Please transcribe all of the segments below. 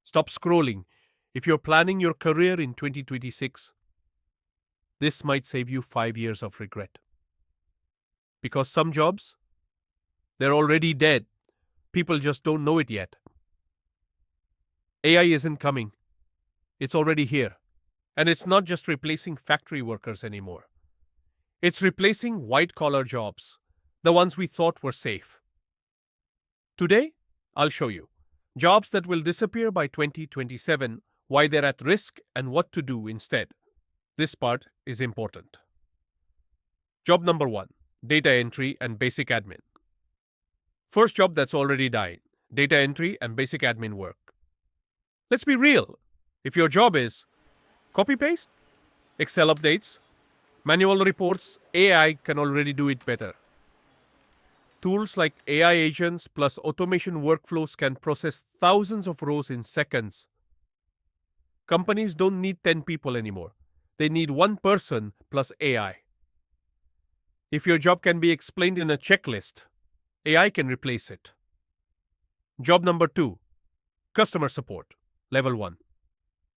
Stop scrolling. If you're planning your career in 2026, this might save you 5 years of regret. Because some jobs, they're already dead. People just don't know it yet. AI isn't coming. It's already here. And it's not just replacing factory workers anymore. It's replacing white-collar jobs, the ones we thought were safe. Today, I'll show you jobs that will disappear by 2027, why they're at risk, and what to do instead. This part is important. Job number 1, data entry and basic admin. First job that's already dying, data entry and basic admin work. Let's be real. If your job is copy-paste, Excel updates, manual reports, AI can already do it better. Tools like AI agents plus automation workflows can process thousands of rows in seconds. Companies don't need 10 people anymore. They need one person plus AI. If your job can be explained in a checklist, AI can replace it. Job number 2, customer support, level 1.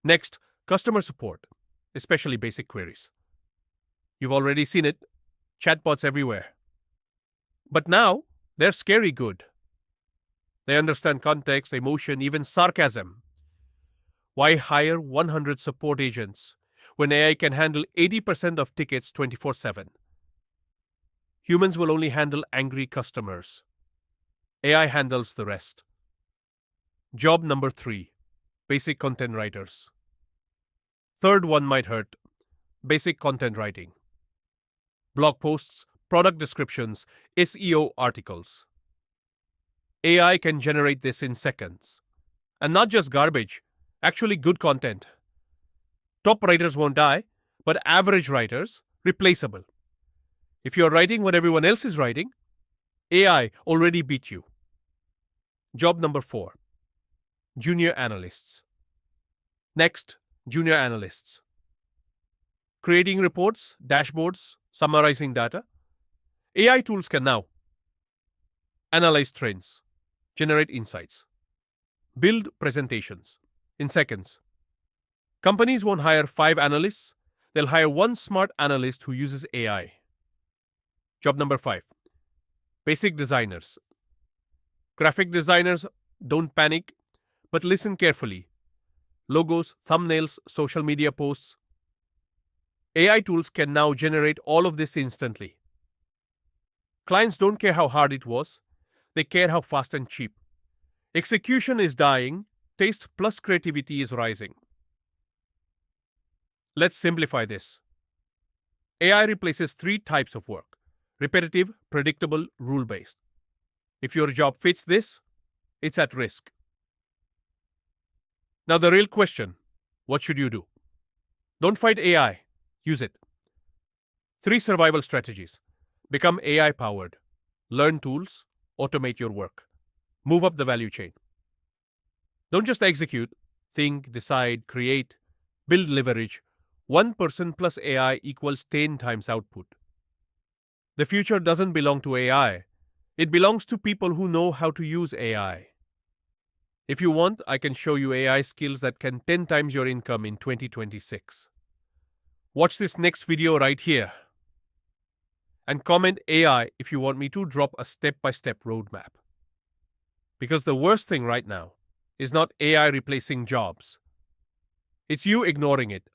Next, customer support, especially basic queries. You've already seen it, chatbots everywhere. But now, they're scary good. They understand context, emotion, even sarcasm. Why hire 100 support agents when AI can handle 80% of tickets 24/7? Humans will only handle angry customers. AI handles the rest. Job number 3, basic content writers. Third one might hurt, basic content writing. Blog posts, product descriptions, SEO articles. AI can generate this in seconds. And not just garbage, actually good content. Top writers won't die, but average writers, replaceable. If you're writing what everyone else is writing, AI already beat you. Job number 4, junior analysts. Next, junior analysts. Creating reports, dashboards, summarizing data. AI tools can now analyze trends, generate insights, build presentations in seconds. Companies won't hire 5 analysts, they'll hire one smart analyst who uses AI. Job number 5, basic designers. Graphic designers, don't panic, but listen carefully. Logos, thumbnails, social media posts. AI tools can now generate all of this instantly. Clients don't care how hard it was, they care how fast and cheap. Execution is dying, taste plus creativity is rising. Let's simplify this. AI replaces 3 types of work: repetitive, predictable, rule-based. If your job fits this, it's at risk. Now the real question, what should you do? Don't fight AI, use it. 3 survival strategies. Become AI-powered. Learn tools, automate your work. Move up the value chain. Don't just execute, think, decide, create, build leverage. 1 person plus AI equals 10 times output. The future doesn't belong to AI. It belongs to people who know how to use AI. If you want, I can show you AI skills that can 10 times your income in 2026. Watch this next video right here. And comment AI if you want me to drop a step-by-step roadmap. Because the worst thing right now is not AI replacing jobs. It's you ignoring it